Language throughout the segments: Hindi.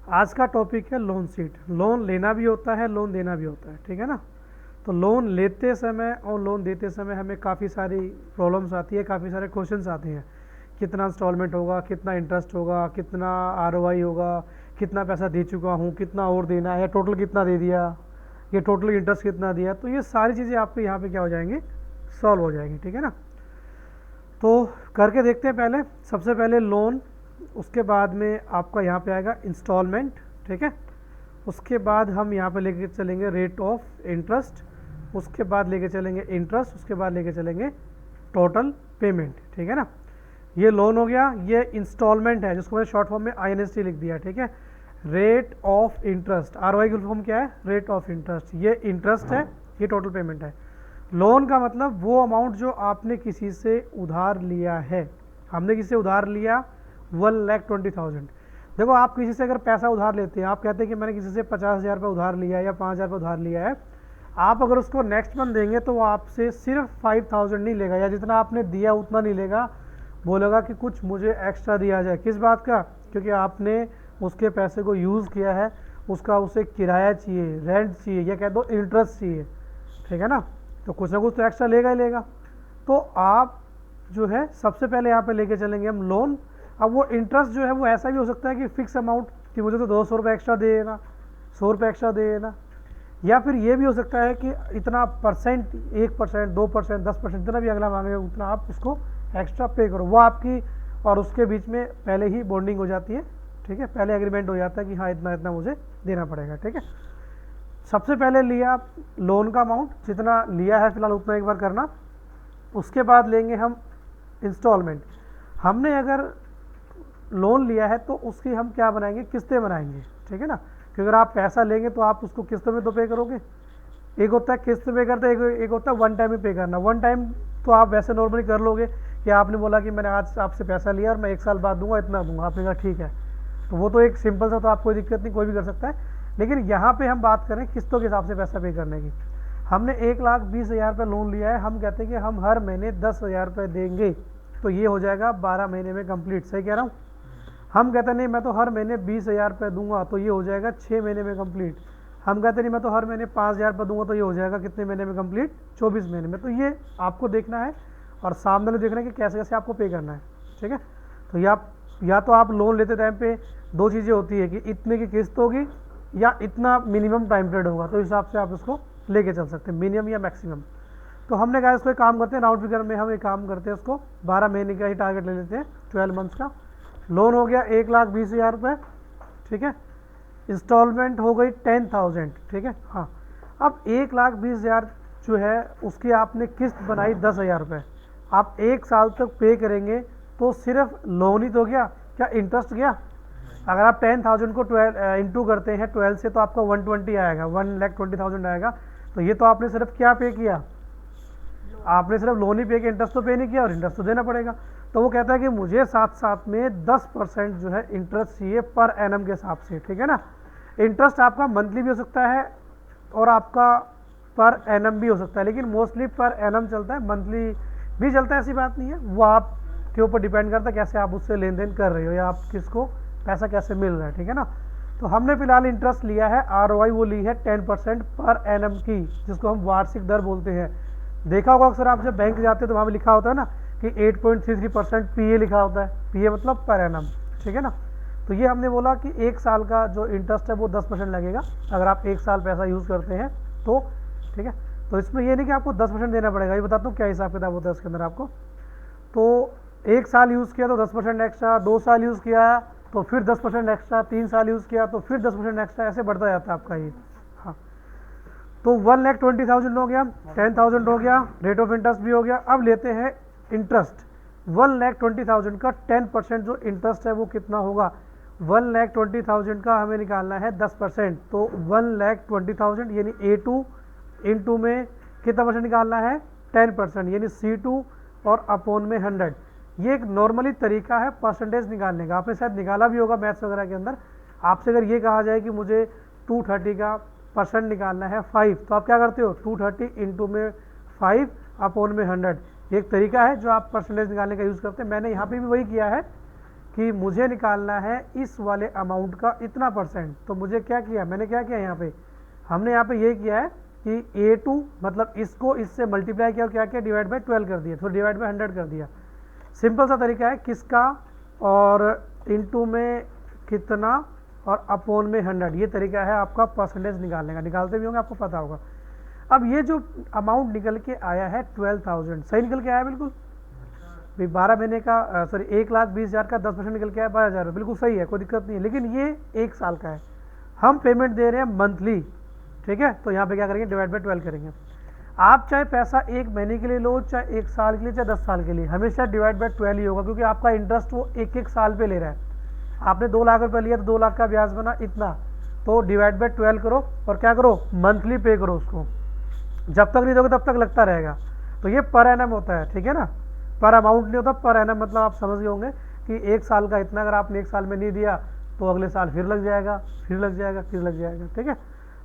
आज का टॉपिक है लोन शीट। लोन लेना भी होता है, लोन देना भी होता है, ठीक है ना। तो लोन लेते समय और लोन देते समय हमें काफ़ी सारी प्रॉब्लम्स आती है, काफ़ी सारे क्वेश्चंस आते हैं। कितना इंस्टॉलमेंट होगा, कितना इंटरेस्ट होगा, कितना आरओआई होगा, कितना पैसा दे चुका हूँ, कितना और देना है, टोटल कितना दे दिया, ये टोटल इंटरेस्ट कितना दिया। तो ये सारी चीज़ें आपको यहाँ पे क्या हो जाएंगी, सॉल्व हो जाएंगी, ठीक है ना। तो करके देखते हैं। पहले सबसे पहले लोन, उसके बाद में आपका यहाँ पे आएगा इंस्टॉलमेंट, ठीक है। उसके बाद हम यहाँ पे लेके चलेंगे रेट ऑफ इंटरेस्ट, उसके बाद लेके चलेंगे इंटरेस्ट, उसके बाद लेके चलेंगे टोटल पेमेंट, ठीक है ना। ये लोन हो गया। ये इंस्टॉलमेंट है जिसको मैंने शॉर्ट फॉर्म में INST लिख दिया, ठीक है। रेट ऑफ इंटरेस्ट, ROI की फॉर्म क्या है, रेट ऑफ इंटरेस्ट। ये इंटरेस्ट है, ये टोटल पेमेंट है। लोन का मतलब वो अमाउंट जो आपने किसी से उधार लिया है। हमने किसी से उधार लिया 1,20,000। देखो, आप किसी से अगर पैसा उधार लेते हैं, आप कहते हैं कि मैंने किसी से 50,000 रुपये उधार लिया है या 5,000 रुपये उधार लिया है, आप अगर उसको नेक्स्ट मंथ देंगे तो वो आपसे सिर्फ 5,000 नहीं लेगा, या जितना आपने दिया उतना नहीं लेगा, बोलेगा कि कुछ मुझे एक्स्ट्रा दिया जाए। किस बात का? क्योंकि आपने उसके पैसे को यूज़ किया है, उसका उसे किराया चाहिए, रेंट चाहिए, या कह दो इंटरेस्ट चाहिए, ठीक है ना। तो कुछ ना कुछ तो एक्स्ट्रा लेगा ही लेगा। तो आप जो है सबसे पहले यहाँ पे लेके चलेंगे हम लोन। अब वो इंटरेस्ट जो है वो ऐसा भी हो सकता है कि फिक्स अमाउंट, कि मुझे तो 200 रुपये एक्स्ट्रा दे देना, 100 रुपये एक्स्ट्रा दे देना। या फिर ये भी हो सकता है कि इतना परसेंट, 1%, 2%, 10%, जितना भी अगला मांगे उतना आप उसको एक्स्ट्रा पे करो। वो आपकी और उसके बीच में पहले ही बॉन्डिंग हो जाती है, ठीक है। पहले एग्रीमेंट हो जाता है कि हाँ इतना इतना मुझे देना पड़ेगा, ठीक है। सबसे पहले लिया लोन का अमाउंट, जितना लिया है फिलहाल उतना एक बार करना। उसके बाद लेंगे हम इंस्टॉलमेंट। हमने अगर लोन लिया है तो उसकी हम क्या बनाएंगे, किस्तें बनाएंगे, ठीक है ना। क्योंकि अगर आप पैसा लेंगे तो आप उसको किस्तों में तो पे करोगे। एक होता है किस्त पे करते, एक होता है वन टाइम में पे करना। वन टाइम तो आप वैसे नॉर्मली कर लोगे कि आपने बोला कि मैंने आज आपसे पैसा लिया और मैं 1 साल बाद दूंगा, इतना दूंगा, आपने कहा ठीक है, तो वो तो एक सिंपल सा, तो आप कोई दिक्कत नहीं, कोई भी कर सकता है। लेकिन यहाँ पे हम बात करें किस्तों के हिसाब से पैसा पे करने की। हमने 1,20,000 रुपये लोन लिया है, हम कहते हैं कि हम हर महीने 10,000 रुपये देंगे, तो ये हो जाएगा 12 महीने में कंप्लीट। सही कह रहा हूँ? हम कहते नहीं मैं तो हर महीने 20,000 रुपये दूंगा, तो ये हो जाएगा 6 महीने में कंप्लीट। हम कहते नहीं मैं तो हर महीने 5,000 रुपये दूंगा, तो ये हो जाएगा कितने महीने में कंप्लीट, 24 महीने में। तो ये आपको देखना है और सामने वाले देखना है कि कैसे कैसे आपको पे करना है, ठीक है। तो या तो आप लोन लेते टाइम पे दो चीज़ें होती है कि इतने की किस्त होगी या इतना मिनिमम टाइम पीरियड होगा, तो इस हिसाब से आप उसको लेके चल सकते हैं, मिनिमम या मैक्सिमम। तो हमने कहा इसको एक काम करते हैं, राउंड फिगर में हम एक काम करते हैं, उसको 12 महीने का ही टारगेट ले लेते हैं, 12 मंथ्स का। लोन हो गया 1,20,000 रुपये, ठीक है। इंस्टॉलमेंट हो गई 10,000, ठीक है। हाँ, अब 1,20,000 जो है उसकी आपने किस्त बनाई 10,000 रुपये। आप 1 साल तक पे करेंगे तो सिर्फ लोन ही तो गया, क्या इंटरेस्ट गया? अगर आप 10,000 को 12 इंटू करते हैं 12 से, तो आपका 120 आएगा, 1,20,000 आएगा। तो ये तो आपने सिर्फ क्या पे किया, आपने सिर्फ लोन ही पे किया, इंटरेस्ट तो पे नहीं किया, और इंटरेस्ट तो देना पड़ेगा। तो वो कहता है कि मुझे साथ साथ में 10% जो है इंटरेस्ट चाहिए पर एनम के हिसाब से, ठीक है ना। इंटरेस्ट आपका मंथली भी हो सकता है और आपका पर एनम भी हो सकता है, लेकिन मोस्टली पर एनम चलता है, मंथली भी चलता है, ऐसी बात नहीं है। वो आपके ऊपर डिपेंड करता है कैसे आप उससे लेन देन कर रहे हो या आप किसको पैसा कैसे मिल रहा है, ठीक है ना। तो हमने फिलहाल इंटरेस्ट लिया है, ROI वो ली है 10% पर एनम की, जिसको हम वार्षिक दर बोलते हैं। देखा होगा अक्सर आप जब बैंक जाते हैं तो वहाँ भी लिखा होता है ना कि 8.33% PA लिखा होता है, PA मतलब पर एनम, ठीक है ना। तो ये हमने बोला कि 1 साल का जो इंटरेस्ट है वो 10% लगेगा अगर आप 1 साल पैसा यूज़ करते हैं तो, ठीक है। तो इसमें ये नहीं कि आपको 10% देना पड़ेगा, ये बताता हूँ क्या हिसाब किताब होता है इसके अंदर आपको। तो 1 साल यूज़ किया तो 10% एक्स्ट्रा, 2 साल यूज़ किया तो फिर 10% एक्स्ट्रा, 3 साल यूज़ किया तो फिर 10% एक्स्ट्रा, ऐसे बढ़ता जाता है आपका ये। हाँ, तो 1,20,000 हो गया, 10,000 हो गया, रेट ऑफ इंटरेस्ट भी हो गया। अब लेते हैं इंटरेस्ट। 1,20,000 का 10% जो इंटरेस्ट है वो कितना होगा? 1,20,000 का हमें निकालना है 10%, तो 1,20,000 यानी A2 इंटू में कितना परसेंट निकालना है? 10%, यानी C2 और अपॉन में 100। ये एक नॉर्मली तरीका है परसेंटेज निकालने का, आपने शायद निकाला भी होगा मैथ्स वगैरह के अंदर। आपसे अगर ये कहा जाए कि मुझे 230 का परसेंट निकालना है 5, तो आप क्या करते हो? 230 इंटू में 5 अपॉन में 100। एक तरीका है जो आप परसेंटेज निकालने का यूज़ करते हैं। मैंने यहाँ पे भी वही किया है कि मुझे निकालना है इस वाले अमाउंट का इतना %, तो मुझे क्या किया, मैंने क्या किया यहाँ पे, हमने यहाँ पे ये किया है कि A2 मतलब इसको इससे मल्टीप्लाई किया और क्या किया, डिवाइड बाय 12 कर दिया, तो डिवाइड बाय 100 कर दिया। सिंपल सा तरीका है, किसका और इनटू में कितना और अपॉन में 100, ये तरीका है आपका परसेंटेज निकालने का। निकालते भी होंगे, आपको पता होगा। अब ये जो अमाउंट निकल के आया है 12,000, सही निकल के आया बिल्कुल भाई, 12 महीने का सॉरी 1,20,000 का 10% निकल के आया 12,000, बिल्कुल सही है, कोई दिक्कत नहीं है। लेकिन ये 1 साल का है, हम पेमेंट दे रहे हैं मंथली, ठीक है। तो यहाँ पे क्या करेंगे, डिवाइड बाय 12 करेंगे। आप चाहे पैसा 1 महीने के लिए लो, चाहे 1 साल के लिए, चाहे 10 साल के लिए, हमेशा डिवाइड बाय 12 ही होगा, क्योंकि आपका इंटरेस्ट वो 1-1 साल पे ले रहा है। आपने 2 लाख रुपये लिया तो 2 लाख का ब्याज बना इतना, तो डिवाइड बाय 12 करो और क्या करो, मंथली पे करो उसको, जब तक नहीं दोगे तब तक लगता रहेगा। तो ये पर एनम होता है, ठीक है ना, पर अमाउंट नहीं होता, पर एनम मतलब आप समझ गए होंगे कि 1 साल का इतना, अगर आपने 1 साल में नहीं दिया तो अगले साल फिर लग जाएगा, फिर लग जाएगा, फिर लग जाएगा, ठीक है।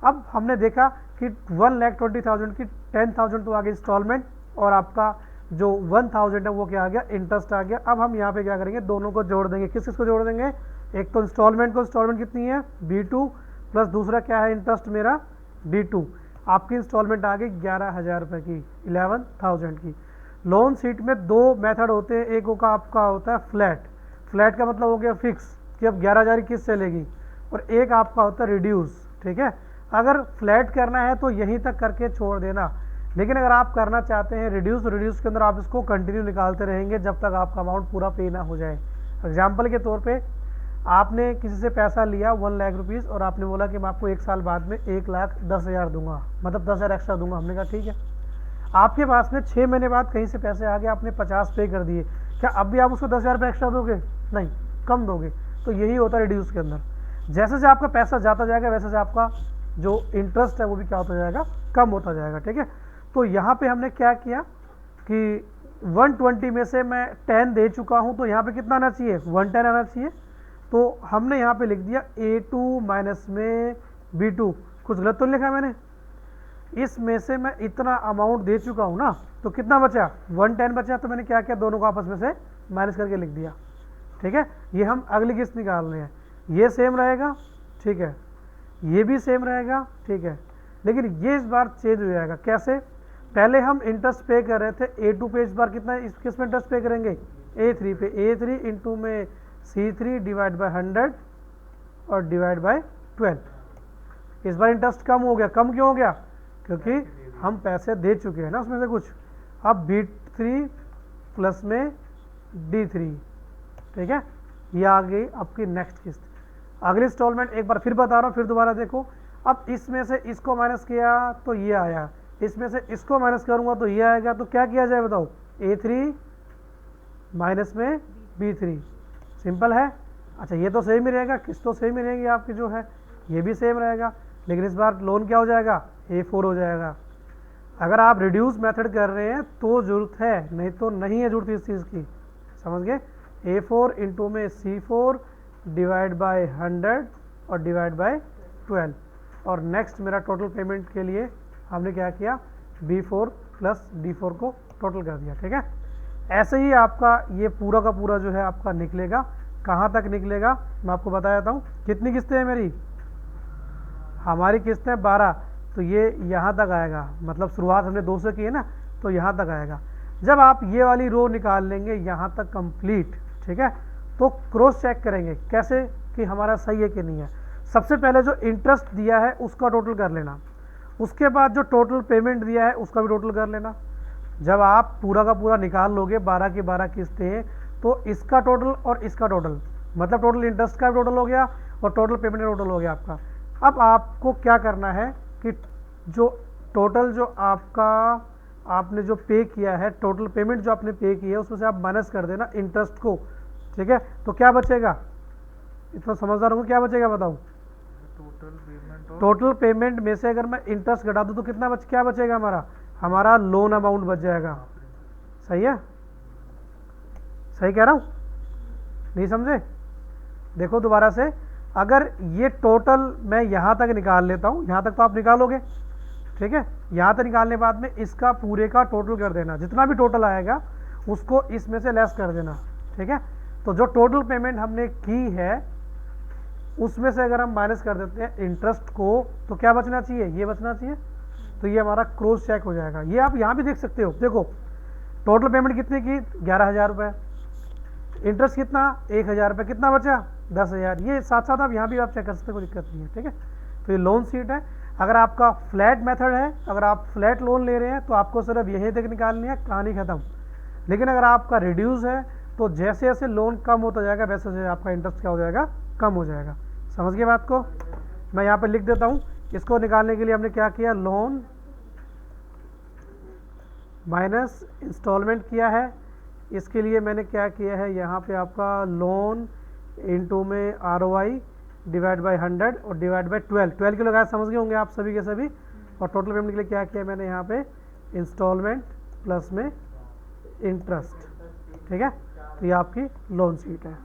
अब हमने देखा कि 1,20,000 की 10,000 तो आ गई इंस्टॉलमेंट, और आपका जो 1,000 है वो क्या आ गया, इंटरेस्ट आ गया। अब हम यहाँ पे क्या करेंगे, दोनों को जोड़ देंगे। किस किस को जोड़ देंगे, एक तो इंस्टॉलमेंट को, इंस्टॉलमेंट कितनी है B2, प्लस दूसरा क्या है इंटरेस्ट मेरा D2। आपकी इंस्टॉलमेंट आ गई 11,000 रुपये की, 11,000 की। लोन सीट में 2 मेथड होते हैं, एक का आपका होता है फ्लैट, फ्लैट का मतलब हो गया फिक्स कि अब 11,000 किस्त चलेगी, और एक आपका होता है रिड्यूस, ठीक है। अगर फ्लैट करना है तो यहीं तक करके छोड़ देना, लेकिन अगर आप करना चाहते हैं रिड्यूस, रिड्यूस के अंदर आप इसको कंटिन्यू निकालते रहेंगे जब तक आपका अमाउंट पूरा पे ना हो जाए। एग्जाम्पल के तौर पे आपने किसी से पैसा लिया 1 लाख रुपीज़, और आपने बोला कि मैं आपको 1 साल बाद में 1,10,000 दूंगा, मतलब 10,000 एक्स्ट्रा दूंगा। हमने कहा ठीक है। आपके पास में 6 महीने बाद कहीं से पैसे आ गए, आपने 50 पे कर दिए, क्या अब भी आप उसको 10,000 रुपये एक्स्ट्रा दोगे? नहीं, कम दोगे। तो यही होता है रिड्यूस के अंदर, जैसे से आपका पैसा जाता जाएगा वैसे से आपका जो इंटरेस्ट है वो भी क्या होता जाएगा, कम होता जाएगा, ठीक है। तो यहाँ पे हमने क्या किया कि 120 में से मैं 10 दे चुका हूँ, तो यहाँ पे कितना आना चाहिए, 110 आना चाहिए। तो हमने यहाँ पे लिख दिया A2 माइनस में B2, कुछ गलत तो नहीं लिखा मैंने, इसमें से मैं इतना अमाउंट दे चुका हूँ ना, तो कितना बचा, 110 बचा। तो मैंने क्या किया, दोनों को आपस में से माइनस करके लिख दिया, ठीक है। ये हम अगली किस्त निकाल रहे हैं, ये सेम रहेगा, ठीक है, ये भी सेम रहेगा, ठीक है, लेकिन ये इस बार चेंज हो जाएगा। कैसे, पहले हम इंटरेस्ट पे कर रहे थे A2 पे, इस बार कितना, इस किस में इंटरेस्ट पे करेंगे, A3 पे, A3 इंटू में C3 डिवाइड बाय 100 और डिवाइड बाय 12। इस बार इंटरेस्ट कम हो गया, कम क्यों हो गया, क्योंकि हम पैसे दे चुके हैं ना उसमें से कुछ। अब B3 प्लस में D3, ठीक है, ये आ गई आपकी नेक्स्ट किस्त। अगली इंस्टॉलमेंट एक बार फिर बता रहा हूँ, फिर दोबारा देखो। अब इसमें से इसको माइनस किया तो ये आया, इसमें से इसको माइनस करूंगा तो ये आएगा, तो क्या किया जाए बताओ, A3 माइनस में B3, सिंपल है। अच्छा, ये तो सेम ही रहेगा, किस्त तो सेम ही रहेगी आपकी जो है, ये भी सेम रहेगा, लेकिन इस बार लोन क्या हो जाएगा, A4 हो जाएगा। अगर आप रिड्यूस मेथड कर रहे हैं तो जरूरत है, नहीं तो नहीं है जरूरत इस चीज़ की, समझ गए। A4 इंटू में C4 डिवाइड बाय 100 और डिवाइड बाय 12, और नेक्स्ट मेरा टोटल पेमेंट के लिए हमने क्या किया, B4 प्लस D4 को टोटल कर दिया, ठीक है। ऐसे ही आपका ये पूरा का पूरा जो है आपका निकलेगा। कहाँ तक निकलेगा मैं आपको बता देता हूँ। कितनी किस्तें हैं मेरी, हमारी किस्तें 12, तो ये यहाँ तक आएगा, मतलब शुरुआत हमने 2 से की है ना, तो यहाँ तक आएगा। जब आप ये वाली रो निकाल लेंगे यहाँ तक कंप्लीट, ठीक है, तो क्रॉस चेक करेंगे कैसे कि हमारा सही है कि नहीं है। सबसे पहले जो इंटरेस्ट दिया है उसका टोटल कर लेना, उसके बाद जो टोटल पेमेंट दिया है उसका भी टोटल कर लेना। जब आप पूरा का पूरा निकाल लोगे 12 की 12 किस्तें, तो इसका टोटल और इसका टोटल, मतलब टोटल इंटरेस्ट का भी टोटल हो गया और टोटल पेमेंट का टोटल हो गया आपका। अब आपको क्या करना है कि जो टोटल जो आपका आपने जो पे किया है, टोटल पेमेंट जो आपने पे की है उसमें से आप माइनस कर देना इंटरेस्ट को, ठीक है। तो क्या बचेगा, इतना समझदार होंगे, क्या बचेगा बताओ, टोटल पेमेंट में से अगर मैं इंटरेस्ट घटा दूं तो कितना क्या बचेगा, हमारा लोन अमाउंट बच जाएगा। सही है, सही कह रहा हूं, नहीं समझे, देखो दोबारा से। अगर ये टोटल मैं यहां तक निकाल लेता हूं, यहां तक तो आप निकालोगे, ठीक है, यहां तक निकालने बाद में इसका पूरे का टोटल कर देना, जितना भी टोटल आएगा उसको इसमें से लेस कर देना, ठीक है। तो जो टोटल पेमेंट हमने की है उसमें से अगर हम माइनस कर देते हैं इंटरेस्ट को तो क्या बचना चाहिए, ये बचना चाहिए। तो ये हमारा क्रॉस चेक हो जाएगा। ये आप यहाँ भी देख सकते हो, देखो टोटल पेमेंट कितने की 11,000 रुपये, इंटरेस्ट कितना 1,000 रुपये, कितना बचा 10,000। ये साथ साथ आप यहाँ भी आप चेक कर सकते हो, कोई दिक्कत नहीं है, ठीक है। तो ये लोन शीट है। अगर आपका फ्लैट मेथड है, अगर आप फ्लैट लोन ले रहे हैं तो आपको सिर्फ यही तक निकालनी है, कहानी खत्म। लेकिन अगर आपका रिड्यूस है तो जैसे जैसे लोन कम होता जाएगा वैसे वैसे आपका इंटरेस्ट क्या हो जाएगा, कम हो जाएगा। समझ गए बात को। मैं यहाँ पर लिख देता हूँ, इसको निकालने के लिए हमने क्या किया, लोन माइनस इंस्टॉलमेंट किया है। इसके लिए मैंने क्या किया है, यहाँ पे आपका लोन इनटू में ROI डिवाइड बाय 100 और डिवाइड बाय 12 किलो लगाया, समझ गए होंगे आप सभी के सभी। और टोटल पेमेंट के लिए क्या किया मैंने यहाँ पे, इंस्टॉलमेंट प्लस में इंटरेस्ट, ठीक है। तो ये आपकी लोन शीट है।